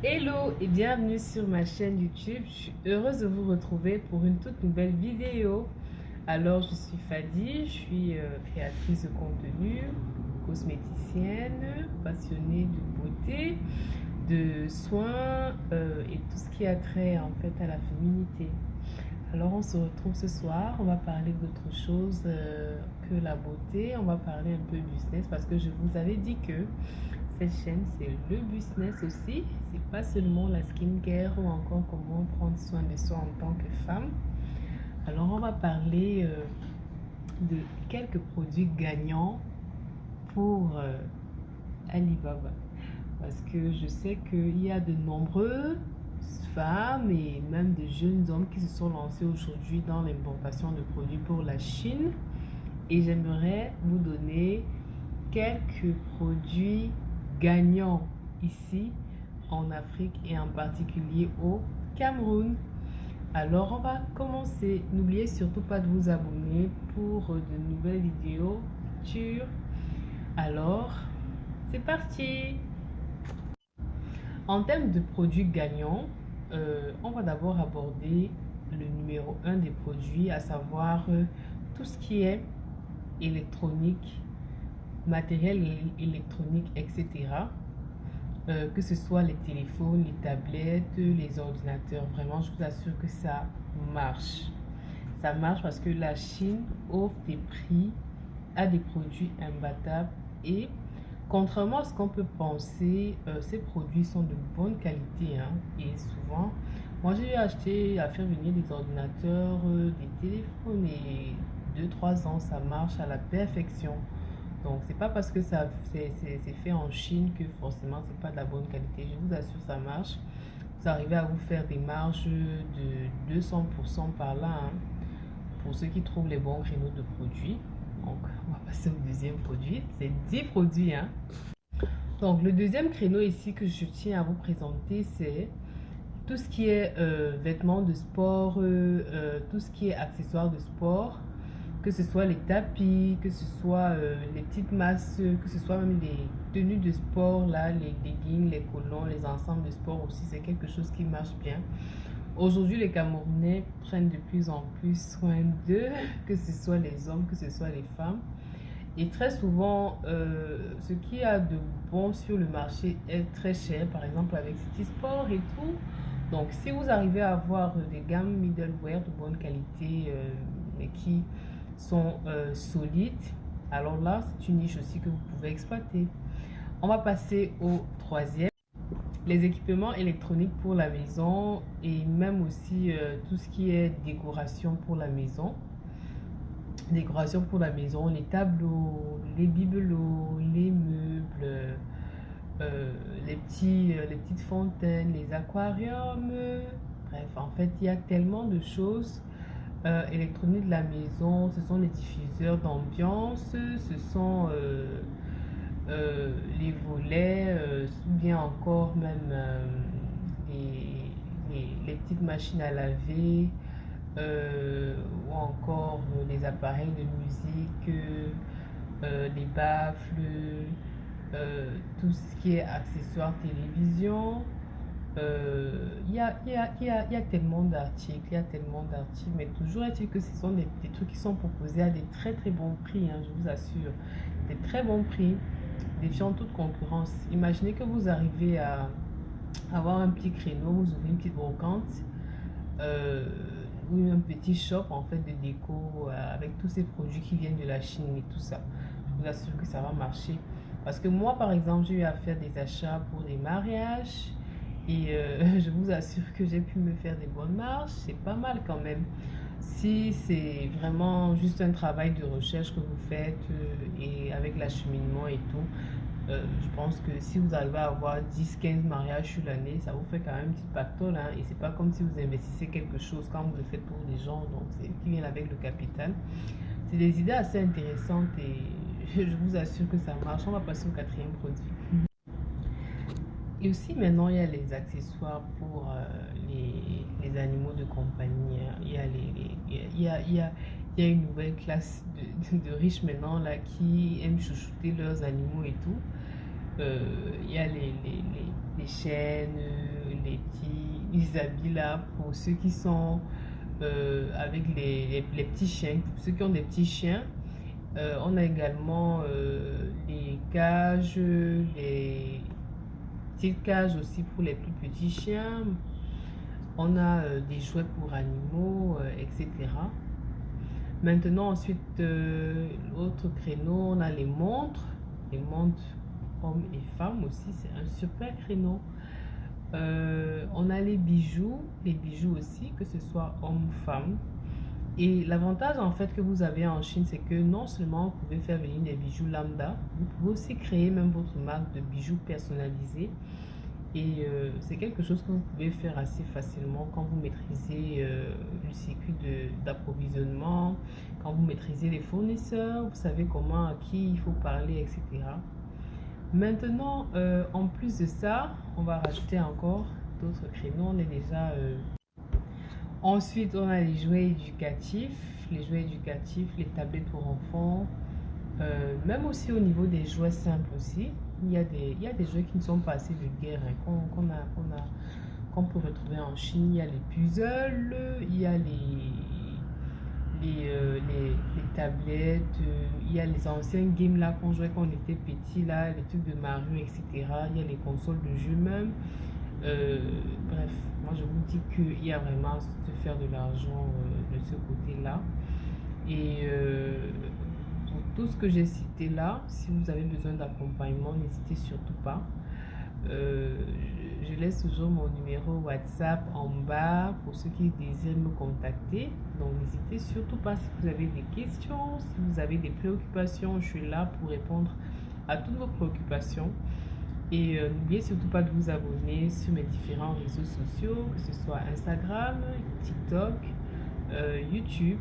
Hello et bienvenue sur ma chaîne YouTube. Je suis heureuse de vous retrouver pour une toute nouvelle vidéo. Alors, je suis Fadi, je suis créatrice de contenu, cosméticienne, passionnée de beauté, de soins et tout ce qui a trait en fait à la féminité. Alors, on se retrouve ce soir, on va parler d'autre chose que la beauté. On va parler un peu business parce que je vous avais dit que cette chaîne, c'est le business aussi. C'est pas seulement la skincare ou encore comment prendre soin de soi en tant que femme. Alors, on va parler de quelques produits gagnants pour Alibaba. Parce que je sais qu'il y a de nombreuses femmes et même de jeunes hommes qui se sont lancés aujourd'hui dans l'importation de produits pour la Chine. Et j'aimerais vous donner quelques produits gagnants ici en Afrique et en particulier au Cameroun. Alors on va commencer. N'oubliez surtout pas de vous abonner pour de nouvelles vidéos futures. Alors, c'est parti! En termes de produits gagnants, on va d'abord aborder le numéro 1 des produits, à savoir tout ce qui est électronique, matériel électronique, etc. Que ce soit les téléphones, les tablettes, les ordinateurs. Vraiment, je vous assure que ça marche. Ça marche parce que la Chine offre des prix à des produits imbattables et contrairement à ce qu'on peut penser, ces produits sont de bonne qualité, hein, et souvent, moi j'ai acheté à faire venir des ordinateurs, des téléphones et 2-3 ans, ça marche à la perfection. Donc, c'est pas parce que ça c'est fait en Chine que forcément c'est pas de la bonne qualité. Je vous assure, ça marche. Vous arrivez à vous faire des marges de 200% par là, hein, pour ceux qui trouvent les bons créneaux de produits. Donc, on va passer au deuxième produit. C'est 10 produits, hein. Donc, le deuxième créneau ici que je tiens à vous présenter, c'est tout ce qui est vêtements de sport, tout ce qui est accessoires de sport, que ce soit les tapis, que ce soit les petites masses, que ce soit même les tenues de sport, là, les leggings, les collants, les ensembles de sport aussi, c'est quelque chose qui marche bien. Aujourd'hui, les Camerounais prennent de plus en plus soin d'eux, que ce soit les hommes, que ce soit les femmes. Et très souvent, ce qui a de bon sur le marché est très cher, par exemple avec City Sport et tout. Donc, si vous arrivez à avoir des gammes middleware de bonne qualité, mais qui sont solides, alors là, c'est une niche aussi que vous pouvez exploiter. On va passer au troisième. Les équipements électroniques pour la maison et même aussi tout ce qui est décoration pour la maison. Décoration pour la maison, les tableaux, les bibelots, les meubles, les petites fontaines, les aquariums. Bref, en fait, il y a tellement de choses électroniques de la maison. Ce sont les diffuseurs d'ambiance, ce sont les volets, ou bien encore même les petites machines à laver, ou encore les appareils de musique, les baffles, tout ce qui est accessoires télévision. Il y a tellement d'articles, mais toujours est-il que ce sont des trucs qui sont proposés à des très très bons prix, hein, je vous assure. Des très bons prix, défiant toute concurrence. Imaginez que vous arrivez à avoir un petit créneau, vous ouvrez une petite brocante, ou un petit shop en fait de déco avec tous ces produits qui viennent de la Chine et tout ça. Je vous assure que ça va marcher. Parce que moi, par exemple, j'ai eu à faire des achats pour des mariages et je vous assure que j'ai pu me faire des bonnes marges. C'est pas mal quand même. Si c'est vraiment juste un travail de recherche que vous faites et avec l'acheminement et tout, je pense que si vous arrivez à avoir 10-15 mariages sur l'année, ça vous fait quand même une petite pactole, hein, et c'est pas comme si vous investissez quelque chose quand vous le faites pour les gens, donc c'est qui vient avec le capital. C'est des idées assez intéressantes et je vous assure que ça marche. On va passer au quatrième produit. Et aussi maintenant, il y a les accessoires pour les animaux de compagnie, hein. Il y a une nouvelle classe de riches maintenant là qui aiment chouchouter leurs animaux et tout. Il y a les chaînes, les habits là pour ceux qui sont avec les petits chiens, pour ceux qui ont des petits chiens. On a également les cages, les petites cages aussi pour les plus petits chiens. On a des jouets pour animaux, etc. Maintenant, ensuite, l'autre créneau, on a les montres hommes et femmes aussi, c'est un super créneau. On a les bijoux aussi, que ce soit hommes ou femmes. Et l'avantage en fait que vous avez en Chine, c'est que non seulement vous pouvez faire venir des bijoux lambda, vous pouvez aussi créer même votre marque de bijoux personnalisés. Et c'est quelque chose que vous pouvez faire assez facilement quand vous maîtrisez le circuit d'approvisionnement, quand vous maîtrisez les fournisseurs, vous savez comment, à qui il faut parler, etc. Maintenant, en plus de ça, on va rajouter encore d'autres créneaux. On est déjà ensuite, on a les jouets éducatifs, les tablettes pour enfants, même aussi au niveau des jouets simples aussi. Il y a des jouets qui ne sont pas assez vulgaires, hein, qu'on peut retrouver en Chine. Il y a les puzzles, il y a les tablettes, il y a les anciens games là qu'on jouait quand on était petit, là, les trucs de Mario, etc. Il y a les consoles de jeux même. Bref, moi je vous dis qu'il y a vraiment de faire de l'argent de ce côté-là. Et pour tout ce que j'ai cité là, si vous avez besoin d'accompagnement, n'hésitez surtout pas. Euh, je laisse toujours mon numéro WhatsApp en bas pour ceux qui désirent me contacter. Donc n'hésitez surtout pas si vous avez des questions, si vous avez des préoccupations, je suis là pour répondre à toutes vos préoccupations. Et n'oubliez surtout pas de vous abonner sur mes différents réseaux sociaux, que ce soit Instagram, TikTok, YouTube,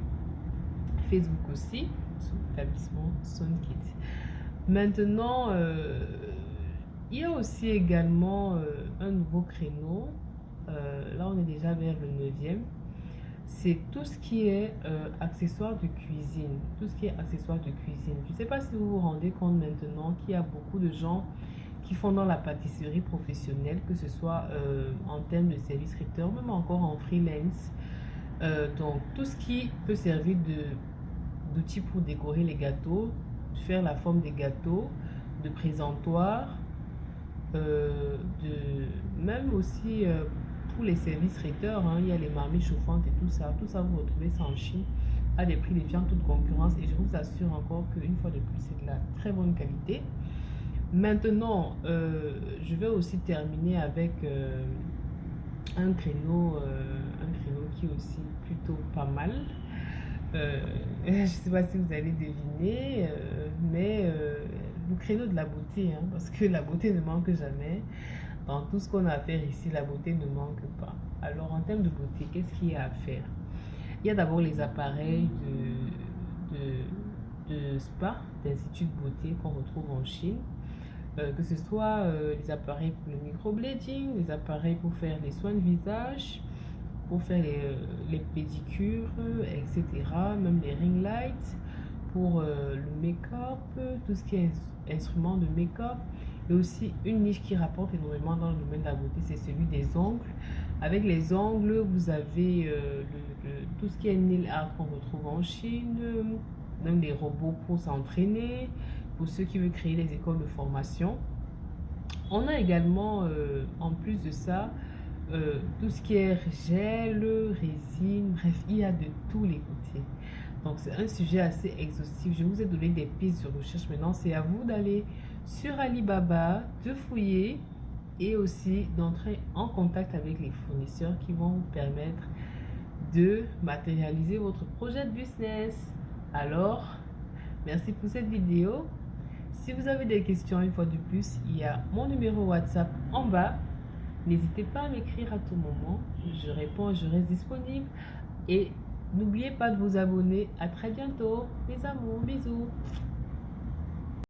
Facebook aussi, sous l'établissement SunKids. Maintenant, il y a aussi également un nouveau créneau. Là, on est déjà vers le 9e. C'est tout ce qui est accessoires de cuisine. Tout ce qui est accessoires de cuisine. Je ne sais pas si vous vous rendez compte maintenant qu'il y a beaucoup de gens qui font dans la pâtisserie professionnelle, que ce soit en termes de service traiteur, même encore en freelance. Donc, tout ce qui peut servir d'outil pour décorer les gâteaux, faire la forme des gâteaux, de présentoir, même aussi pour les services traiteurs, hein, il y a les marmites chauffantes et tout ça. Tout ça, vous retrouvez ça en Chine à des prix défiant toute concurrence. Et je vous assure encore qu'une fois de plus, c'est de la très bonne qualité. Maintenant, je vais aussi terminer avec un créneau qui est aussi plutôt pas mal. Je ne sais pas si vous allez deviner, mais le créneau de la beauté, hein, parce que la beauté ne manque jamais. Dans tout ce qu'on a à faire ici, la beauté ne manque pas. Alors, en termes de beauté, qu'est-ce qu'il y a à faire? Il y a d'abord les appareils de spa, d'institut de beauté qu'on retrouve en Chine. Que ce soit les appareils pour le microblading, les appareils pour faire les soins de visage, pour faire les pédicures, etc. Même les ring lights, pour le make-up, tout ce qui est instrument de make-up. Et aussi une niche qui rapporte énormément dans le domaine de la beauté, c'est celui des ongles. Avec les ongles, vous avez tout ce qui est nail art qu'on retrouve en Chine, même les robots pour s'entraîner, pour ceux qui veulent créer des écoles de formation. On a également, en plus de ça, tout ce qui est gel, résine, bref, il y a de tous les côtés. Donc c'est un sujet assez exhaustif. Je vous ai donné des pistes de recherche. Maintenant, c'est à vous d'aller sur Alibaba, de fouiller et aussi d'entrer en contact avec les fournisseurs qui vont vous permettre de matérialiser votre projet de business. Alors, merci pour cette vidéo. Si vous avez des questions, une fois de plus, il y a mon numéro WhatsApp en bas. N'hésitez pas à m'écrire à tout moment. Je réponds, je reste disponible. Et n'oubliez pas de vous abonner. À très bientôt. Mes amours, bisous.